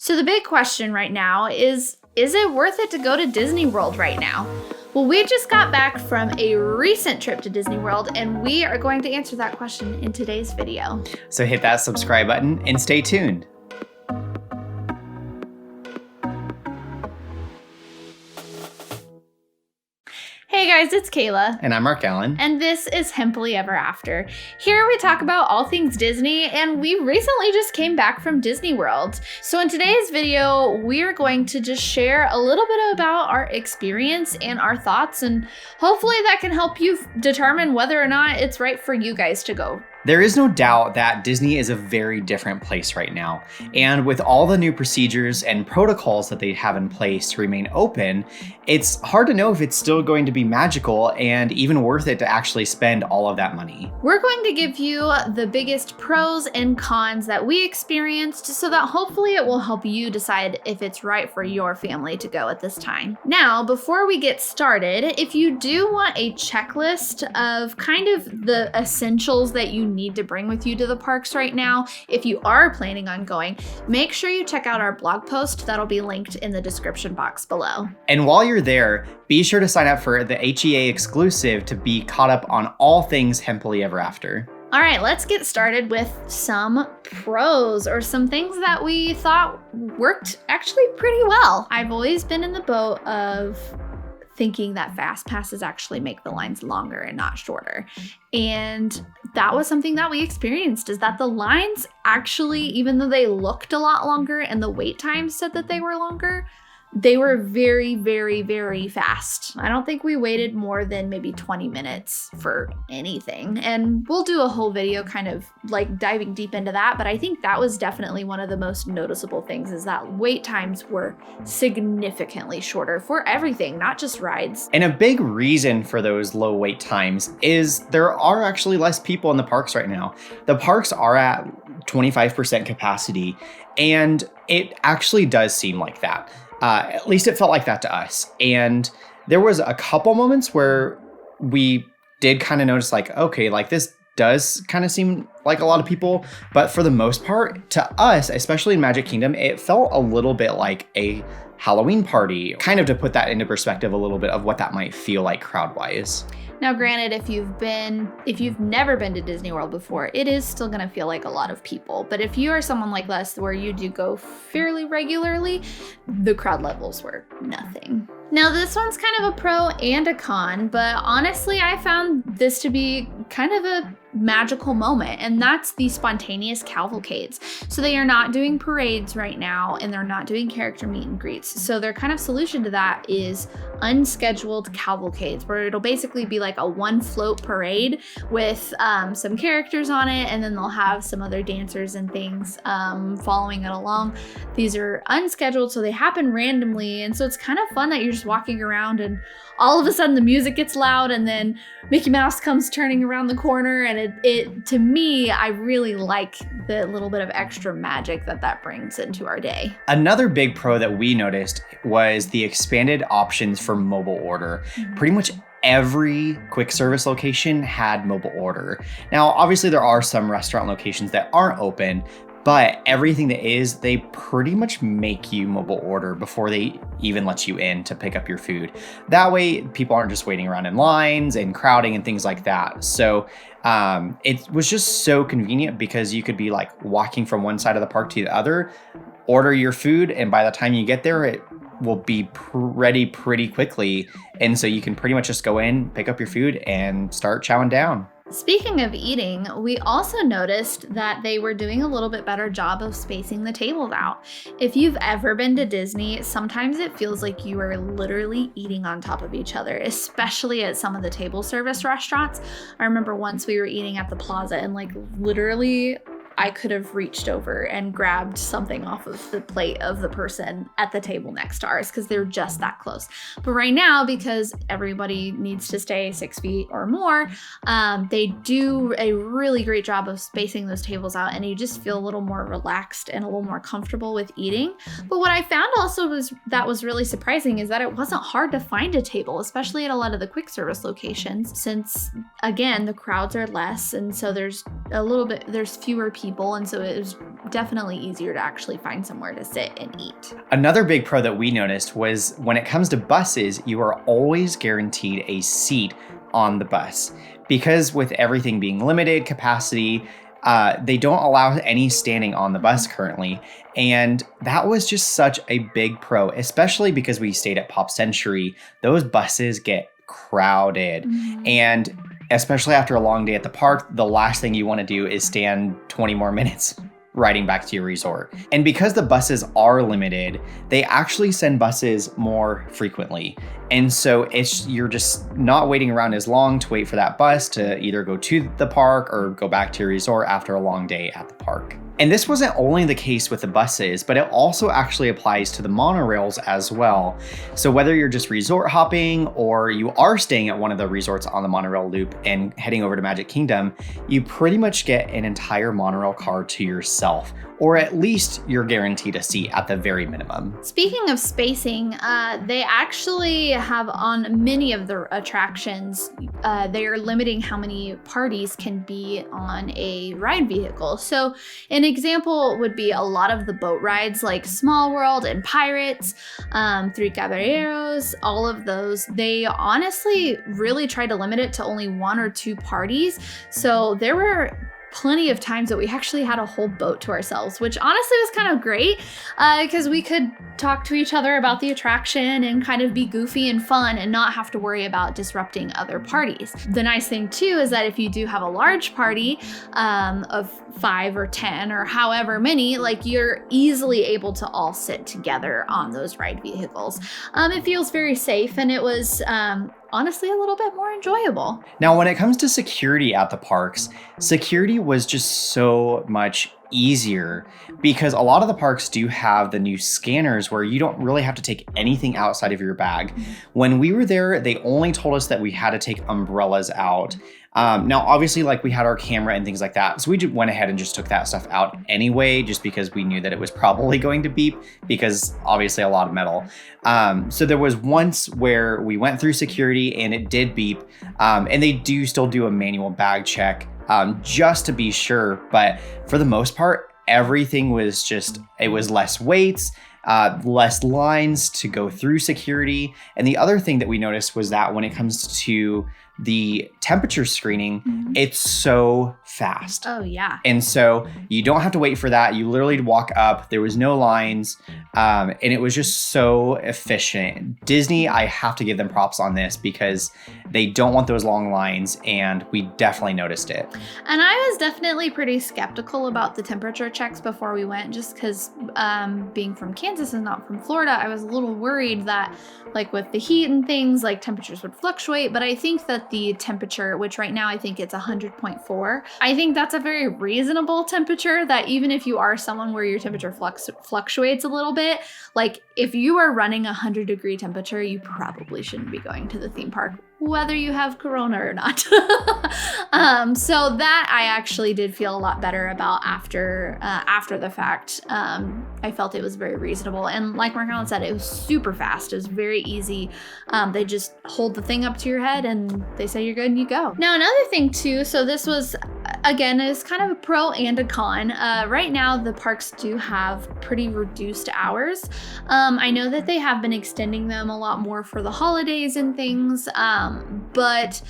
So the big question right now is it worth it to go to Disney World right now? Well, we just got back from a recent trip to Disney World, and we are going to answer that question in today's video. So hit that subscribe button and stay tuned. Hey guys, it's Kayla. And I'm Mark Allen. And this is Happily Ever After. Here we talk about all things Disney, and we recently just came back from Disney World. So in today's video, we're going to just share a little bit about our experience and our thoughts, and hopefully that can help you determine whether or not it's right for you guys to go. There is no doubt that Disney is a very different place right now. And with all the new procedures and protocols that they have in place to remain open, it's hard to know if it's still going to be magical and even worth it to actually spend all of that money. We're going to give you the biggest pros and cons that we experienced so that hopefully it will help you decide if it's right for your family to go at this time. Now, before we get started, if you do want a checklist of kind of the essentials that you need to bring with you to the parks right now, if you are planning on going, make sure you check out our blog post that'll be linked in the description box below. And while you're there, be sure to sign up for the HEA exclusive to be caught up on all things Happily Ever After. All right, let's get started with some pros or some things that we thought worked actually pretty well. I've always been in the boat of thinking that fast passes actually make the lines longer and not shorter. And that was something that we experienced, is that the lines actually, even though they looked a lot longer and the wait times said that they were longer, they were very, very, very fast. I don't think we waited more than maybe 20 minutes for anything. And we'll do a whole video kind of like diving deep into that. But I think that was definitely one of the most noticeable things, is that wait times were significantly shorter for everything, not just rides. And a big reason for those low wait times is there are actually less people in the parks right now. The parks are at 25% capacity, and it actually does seem like that. At least it felt like that to us. And there was a couple moments where we did kind of notice like, okay, like this does kind of seem like a lot of people. But for the most part, to us, especially in Magic Kingdom, it felt a little bit like a Halloween party, kind of to put that into perspective a little bit of what that might feel like crowd-wise. Now, granted, if you've never been to Disney World before, it is still gonna feel like a lot of people. But if you are someone like us where you do go fairly regularly, the crowd levels were nothing. Now, this one's kind of a pro and a con, but honestly, I found this to be kind of a magical moment, and that's the spontaneous Calvacades. So they are not doing parades right now, and they're not doing character meet and greets. So their kind of solution to that is unscheduled Calvacades, where it'll basically be like a one float parade with some characters on it, and then they'll have some other dancers and things following it along. These are unscheduled, so they happen randomly, and so it's kind of fun that you're just walking around and all of a sudden the music gets loud and then Mickey Mouse comes turning around the corner, and it to me, I really like the little bit of extra magic that brings into our day. Another big pro that we noticed was the expanded options for mobile order. Pretty much every quick service location had mobile order. Now, obviously there are some restaurant locations that aren't open, but everything that is, they pretty much make you mobile order before they even let you in to pick up your food. That way, people aren't just waiting around in lines and crowding and things like that. So it was just so convenient because you could be like walking from one side of the park to the other, order your food, and by the time you get there, it will be ready pretty quickly. And so you can pretty much just go in, pick up your food, and start chowing down. Speaking of eating, we also noticed that they were doing a little bit better job of spacing the tables out. If you've ever been to Disney, sometimes it feels like you are literally eating on top of each other, especially at some of the table service restaurants. I remember once we were eating at the Plaza, and like literally I could have reached over and grabbed something off of the plate of the person at the table next to ours because they're just that close. But right now, because everybody needs to stay 6 feet or more, they do a really great job of spacing those tables out, and you just feel a little more relaxed and a little more comfortable with eating. But what I found also was really surprising is that it wasn't hard to find a table, especially at a lot of the quick service locations, since again, the crowds are less, and so there's fewer people, and so it was definitely easier to actually find somewhere to sit and eat. Another big pro that we noticed was when it comes to buses, you are always guaranteed a seat on the bus. Because with everything being limited capacity, they don't allow any standing on the bus currently. And that was just such a big pro, especially because we stayed at Pop Century. Those buses get crowded. And especially after a long day at the park, the last thing you want to do is stand 20 more minutes riding back to your resort. And because the buses are limited, they actually send buses more frequently. And so you're just not waiting around as long to wait for that bus to either go to the park or go back to your resort after a long day at the park. And this wasn't only the case with the buses, but it also actually applies to the monorails as well. So whether you're just resort hopping or you are staying at one of the resorts on the monorail loop and heading over to Magic Kingdom, you pretty much get an entire monorail car to yourself, or at least you're guaranteed a seat at the very minimum. Speaking of spacing, they actually have on many of the attractions, they are limiting how many parties can be on a ride vehicle. So an example would be a lot of the boat rides like Small World and Pirates, Three Caballeros, all of those. They honestly really try to limit it to only 1 or 2 parties. So there were plenty of times that we actually had a whole boat to ourselves, which honestly was kind of great because we could talk to each other about the attraction and kind of be goofy and fun and not have to worry about disrupting other parties. The nice thing too is that if you do have a large party of 5 or 10 or however many, like you're easily able to all sit together on those ride vehicles. It feels very safe, and it was honestly a little bit more enjoyable. Now, when it comes to security at the parks, security was just so much easier because a lot of the parks do have the new scanners where you don't really have to take anything outside of your bag. When we were there, they only told us that we had to take umbrellas out. Now, obviously, like we had our camera and things like that. So we just went ahead and just took that stuff out anyway, just because we knew that it was probably going to beep because obviously a lot of metal. So there was once where we went through security and it did beep. And they do still do a manual bag check just to be sure. But for the most part, everything was just, it was less weights, less lines to go through security. And the other thing that we noticed was that when it comes to the temperature screening, it's so fast. Oh yeah. And so you don't have to wait for that. You literally walk up, there was no lines, and it was just so efficient. Disney, I have to give them props on this because they don't want those long lines, and we definitely noticed it. And I was definitely pretty skeptical about the temperature checks before we went, just because being from Kansas and not from Florida, I was a little worried that like with the heat and things, like temperatures would fluctuate. But I think that the temperature, which right now I think it's 100.4, I think that's a very reasonable temperature, that even if you are someone where your temperature fluctuates a little bit, like if you are running 100-degree temperature, you probably shouldn't be going to the theme park, whether you have corona or not. So that I actually did feel a lot better about after the fact. I felt it was very reasonable. And like Mark Allen said, it was super fast. It was very easy. They just hold the thing up to your head and they say you're good and you go. Now, another thing too, so this was, again, is kind of a pro and a con. Right now, the parks do have pretty reduced hours. I know that they have been extending them a lot more for the holidays and things, but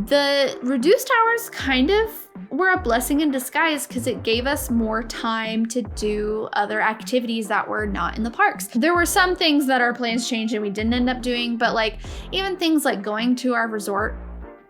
the reduced hours kind of were a blessing in disguise because it gave us more time to do other activities that were not in the parks. There were some things that our plans changed and we didn't end up doing, but like even things like going to our resort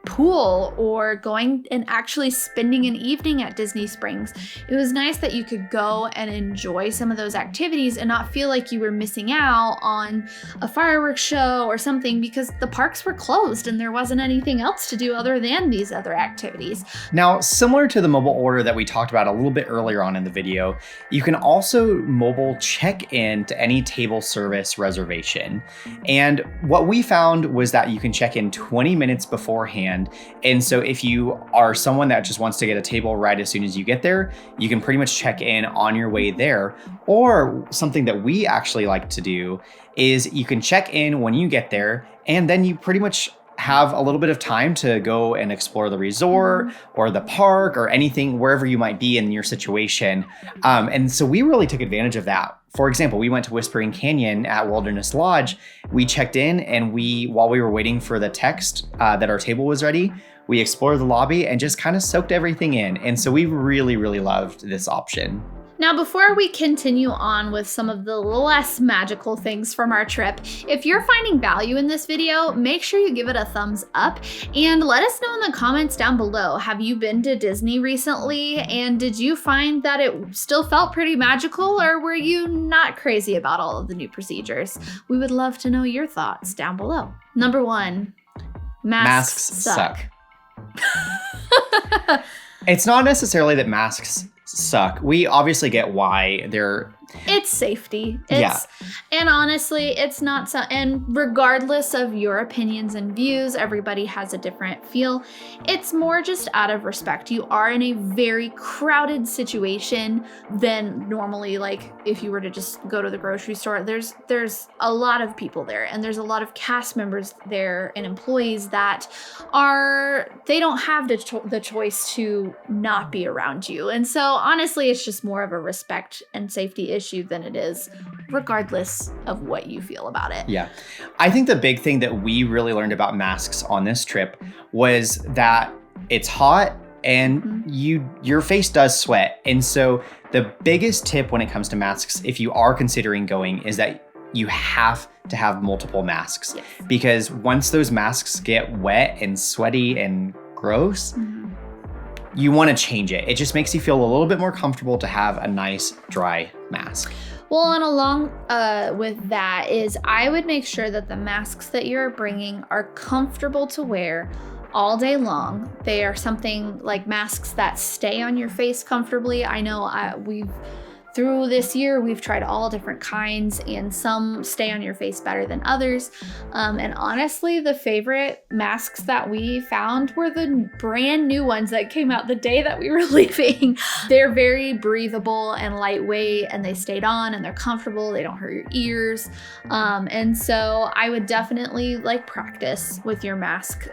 pool or going and actually spending an evening at Disney Springs. It was nice that you could go and enjoy some of those activities and not feel like you were missing out on a fireworks show or something because the parks were closed and there wasn't anything else to do other than these other activities. Now, similar to the mobile order that we talked about a little bit earlier on in the video, you can also mobile check in to any table service reservation. And what we found was that you can check in 20 minutes beforehand. And so if you are someone that just wants to get a table right as soon as you get there, you can pretty much check in on your way there. Or something that we actually like to do is you can check in when you get there, and then you pretty much have a little bit of time to go and explore the resort or the park or anything, wherever you might be in your situation. And so we really took advantage of that. For example, we went to Whispering Canyon at Wilderness Lodge. We checked in and while we were waiting for the text that our table was ready, we explored the lobby and just kind of soaked everything in. And so we really, really loved this option. Now, before we continue on with some of the less magical things from our trip, if you're finding value in this video, make sure you give it a thumbs up and let us know in the comments down below. Have you been to Disney recently? And did you find that it still felt pretty magical, or were you not crazy about all of the new procedures? We would love to know your thoughts down below. Number 1, masks suck. It's not necessarily that masks suck. We obviously get why they're... It's safety. And honestly, it's not so, and regardless of your opinions and views, everybody has a different feel. It's more just out of respect. You are in a very crowded situation than normally, like if you were to just go to the grocery store. There's a lot of people there, and there's a lot of cast members there and employees that they don't have the choice to not be around you. And so honestly, it's just more of a respect and safety issue than it is, regardless of what you feel about it. Yeah. I think the big thing that we really learned about masks on this trip was that it's hot and your face does sweat. And so the biggest tip when it comes to masks, if you are considering going, is that you have to have multiple masks. Yes. Because once those masks get wet and sweaty and gross, you want to change it. It just makes you feel a little bit more comfortable to have a nice dry mask. Well, and along with that is I would make sure that the masks that you're bringing are comfortable to wear all day long. They are something like masks that stay on your face comfortably. I know through this year, we've tried all different kinds, and some stay on your face better than others. And honestly, the favorite masks that we found were the brand new ones that came out the day that we were leaving. They're very breathable and lightweight, and they stayed on, and they're comfortable. They don't hurt your ears. And so I would definitely practice with your mask.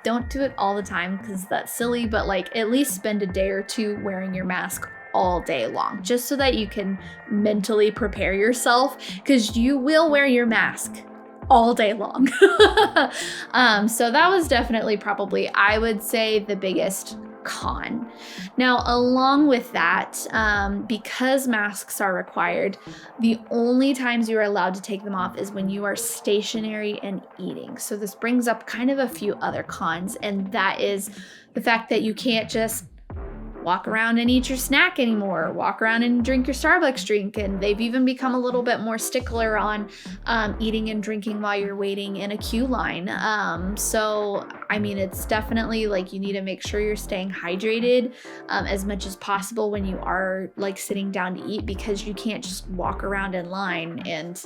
Don't do it all the time because that's silly, but at least spend a day or two wearing your mask all day long, just so that you can mentally prepare yourself, because you will wear your mask all day long. So that was definitely probably, I would say, the biggest con. Now, along with that, because masks are required, the only times you are allowed to take them off is when you are stationary and eating. So this brings up kind of a few other cons, and that is the fact that you can't just walk around and eat your snack anymore, walk around and drink your Starbucks drink. And they've even become a little bit more stickler on eating and drinking while you're waiting in a queue line. So, I mean, it's definitely you need to make sure you're staying hydrated as much as possible when you are sitting down to eat, because you can't just walk around in line and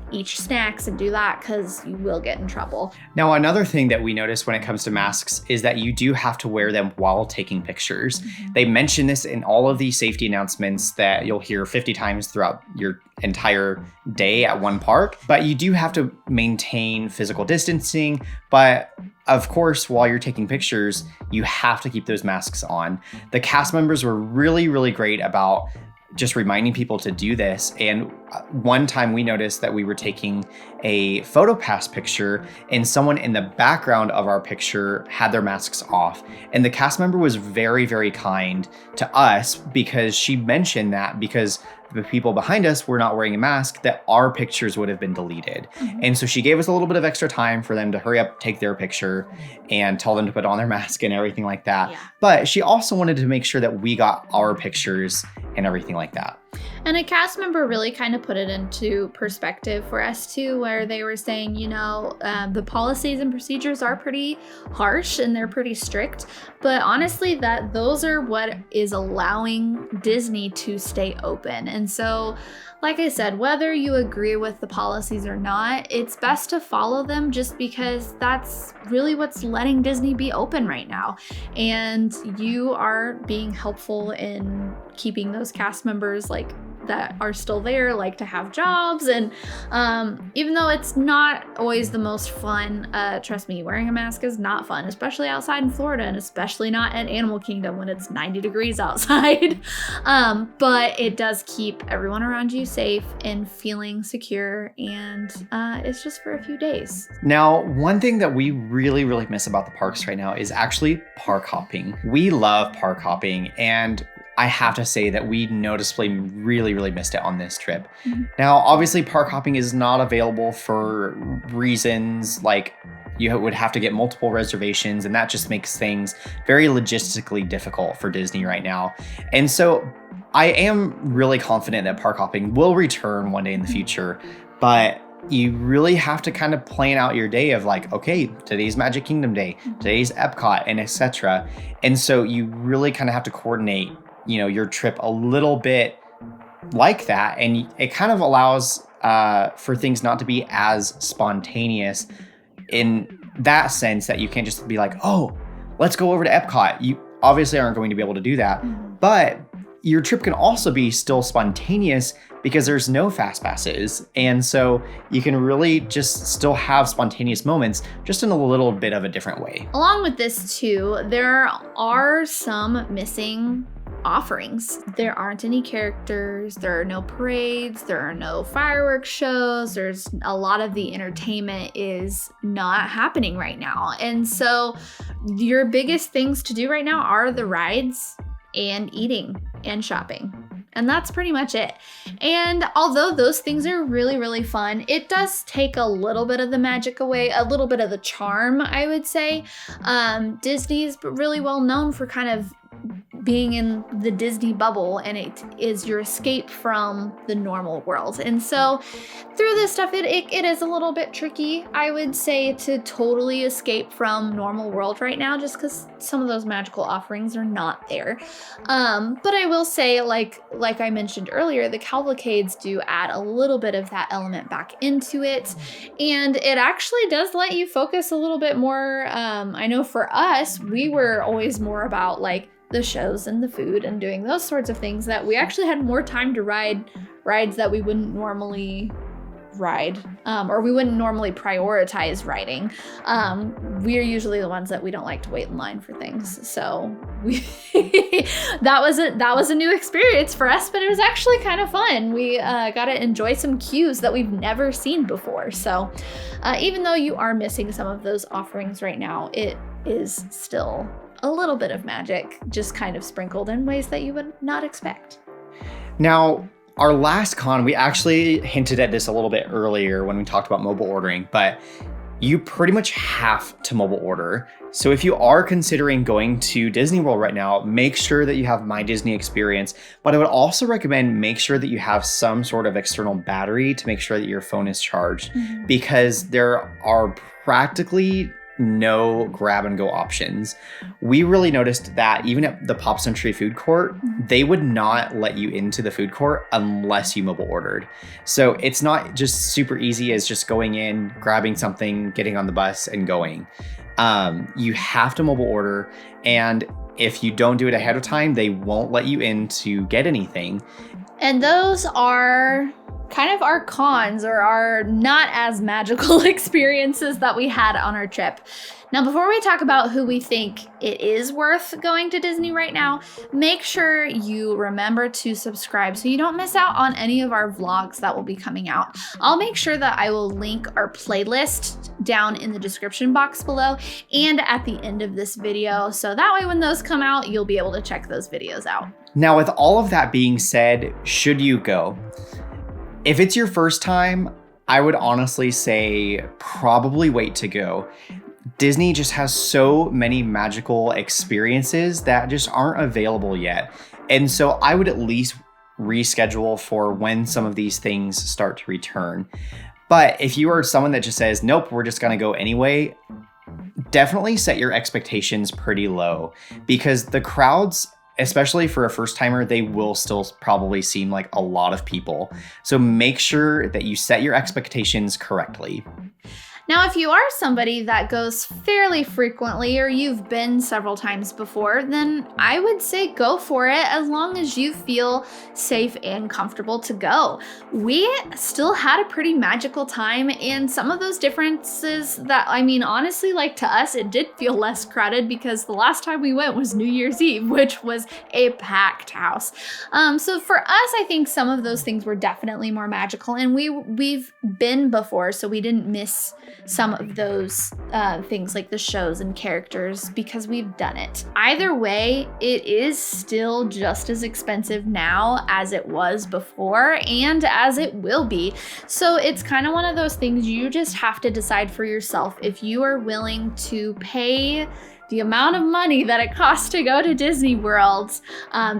eat your snacks and do that, because you will get in trouble. Now, another thing that we noticed when it comes to masks is that you do have to wear them while taking pictures. They mention this in all of these safety announcements that you'll hear 50 times throughout your entire day at one park, but you do have to maintain physical distancing. But of course, while you're taking pictures, you have to keep those masks on. The cast members were really, really great about just reminding people to do this. And one time we noticed that we were taking a photo pass picture and someone in the background of our picture had their masks off. And the cast member was very, very kind to us, because she mentioned that because the people behind us were not wearing a mask, that our pictures would have been deleted. And so she gave us a little bit of extra time for them to hurry up, take their picture, and tell them to put on their mask and everything like that. Yeah. But she also wanted to make sure that we got our pictures and everything like that. And a cast member really kind of put it into perspective for us too, where they were saying, the policies and procedures are pretty harsh and they're pretty strict, but honestly, that those are what is allowing Disney to stay open. And so, like I said, whether you agree with the policies or not, it's best to follow them, just because that's really what's letting Disney be open right now. And you are being helpful in keeping those cast members that are still there like to have jobs. And even though it's not always the most fun, trust me, wearing a mask is not fun, especially outside in Florida, and especially not at Animal Kingdom when it's 90 degrees outside. But it does keep everyone around you safe and feeling secure, and it's just for a few days. Now, one thing that we really, really miss about the parks right now is actually park hopping. We love park hopping, and I have to say that we noticeably really, really missed it on this trip. Mm-hmm. Now, obviously, park hopping is not available for reasons like you would have to get multiple reservations, and that just makes things very logistically difficult for Disney right now. And so I am really confident that park hopping will return one day in the future, but you really have to kind of plan out your day of like, okay, today's Magic Kingdom Day, today's Epcot, and etc. And so you really kind of have to coordinate, you know, your trip a little bit like that. And it kind of allows for things not to be as spontaneous in that sense that you can't just be like, oh, let's go over to Epcot. You obviously aren't going to be able to do that. But your trip can also be still spontaneous because there's no fast passes. And so you can really just still have spontaneous moments, just in a little bit of a different way. Along with this too, there are some missing offerings. There aren't any characters, there are no parades, there are no fireworks shows, there's a lot of the entertainment is not happening right now. And so your biggest things to do right now are the rides and eating and shopping. And that's pretty much it. And although those things are really, really fun, it does take a little bit of the magic away, a little bit of the charm, I would say. Disney is really well known for kind of being in the Disney bubble, and it is your escape from the normal world. And so through this stuff, it is a little bit tricky, I would say, to totally escape from normal world right now, just because some of those magical offerings are not there. But I will say, like I mentioned earlier, the Calvacades do add a little bit of that element back into it. And it actually does let you focus a little bit more. I know for us, we were always more about like the shows and the food and doing those sorts of things, that we actually had more time to ride rides that we wouldn't normally ride, or we wouldn't normally prioritize riding. We are usually the ones that we don't like to wait in line for things. So that was a new experience for us, but it was actually kind of fun. We got to enjoy some queues that we've never seen before. So even though you are missing some of those offerings right now, it is still a little bit of magic, just kind of sprinkled in ways that you would not expect. Now, our last con, we actually hinted at this a little bit earlier when we talked about mobile ordering, but you pretty much have to mobile order. So if you are considering going to Disney World right now, make sure that you have My Disney Experience. But I would also recommend make sure that you have some sort of external battery to make sure that your phone is charged, because there are practically no grab and go options. We really noticed that even at the Pop Century food court, they would not let you into the food court unless you mobile ordered. So it's not just super easy as just going in, grabbing something, getting on the bus and going. You have to mobile order, and if you don't do it ahead of time, they won't let you in to get anything. And those are kind of our cons, or our not as magical experiences that we had on our trip. Now, before we talk about who we think it is worth going to Disney right now, make sure you remember to subscribe so you don't miss out on any of our vlogs that will be coming out. I'll make sure that I will link our playlist down in the description box below and at the end of this video, so that way when those come out, you'll be able to check those videos out. Now, with all of that being said, should you go? If it's your first time, I would honestly say probably wait to go. Disney just has so many magical experiences that just aren't available yet. And so I would at least reschedule for when some of these things start to return. But if you are someone that just says, nope, we're just gonna go anyway, definitely set your expectations pretty low, because the crowds, especially for a first timer, they will still probably seem like a lot of people. So make sure that you set your expectations correctly. Now, if you are somebody that goes fairly frequently or you've been several times before, then I would say go for it as long as you feel safe and comfortable to go. We still had a pretty magical time, and some of those differences that, I mean, honestly, like to us, it did feel less crowded because the last time we went was New Year's Eve, which was a packed house. So for us, I think some of those things were definitely more magical, and we've been before, so we didn't miss some of those things like the shows and characters because we've done it. Either way, it is still just as expensive now as it was before and as it will be. So it's kind of one of those things you just have to decide for yourself if you are willing to pay the amount of money that it costs to go to Disney World,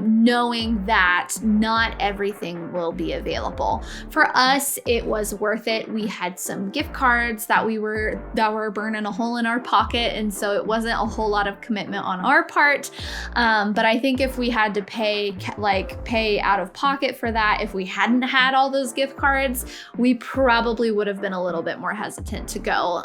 knowing that not everything will be available. For us, it was worth it. We had some gift cards that were burning a hole in our pocket, and so it wasn't a whole lot of commitment on our part. But I think if we had to pay out of pocket for that, if we hadn't had all those gift cards, we probably would have been a little bit more hesitant to go.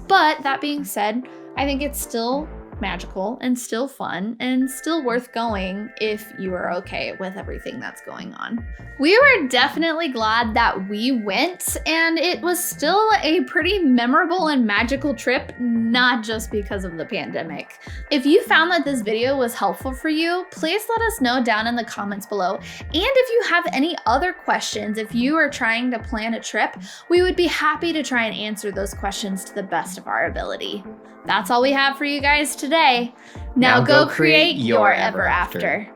But that being said, I think it's still magical and still fun and still worth going if you are okay with everything that's going on. We were definitely glad that we went, and it was still a pretty memorable and magical trip, not just because of the pandemic. If you found that this video was helpful for you, please let us know down in the comments below. And if you have any other questions, if you are trying to plan a trip, we would be happy to try and answer those questions to the best of our ability. That's all we have for you guys today. Now go create your ever after.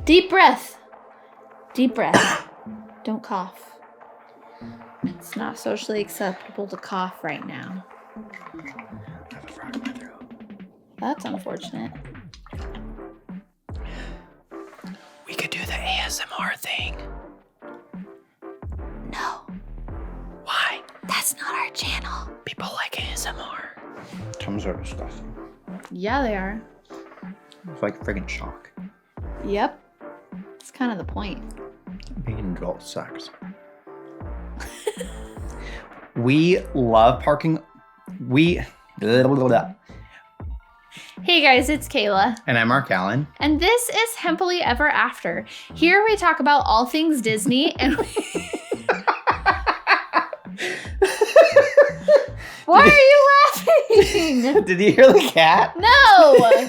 Deep breath. Deep breath. Don't cough. It's not socially acceptable to cough right now. I have a frog in my throat. That's unfortunate. We could do the ASMR thing. No, Why? that's not our channel. People like ASMR. Tums are disgusting. Yeah, they are. It's like friggin' shock. Yep. It's kind of the point. Being an adult sucks. We love parking. Hey guys, it's Kayla. And I'm Mark Allen. And this is Happily Ever After. Here we talk about all things Disney and Why are you laughing? Did you hear the cat? No!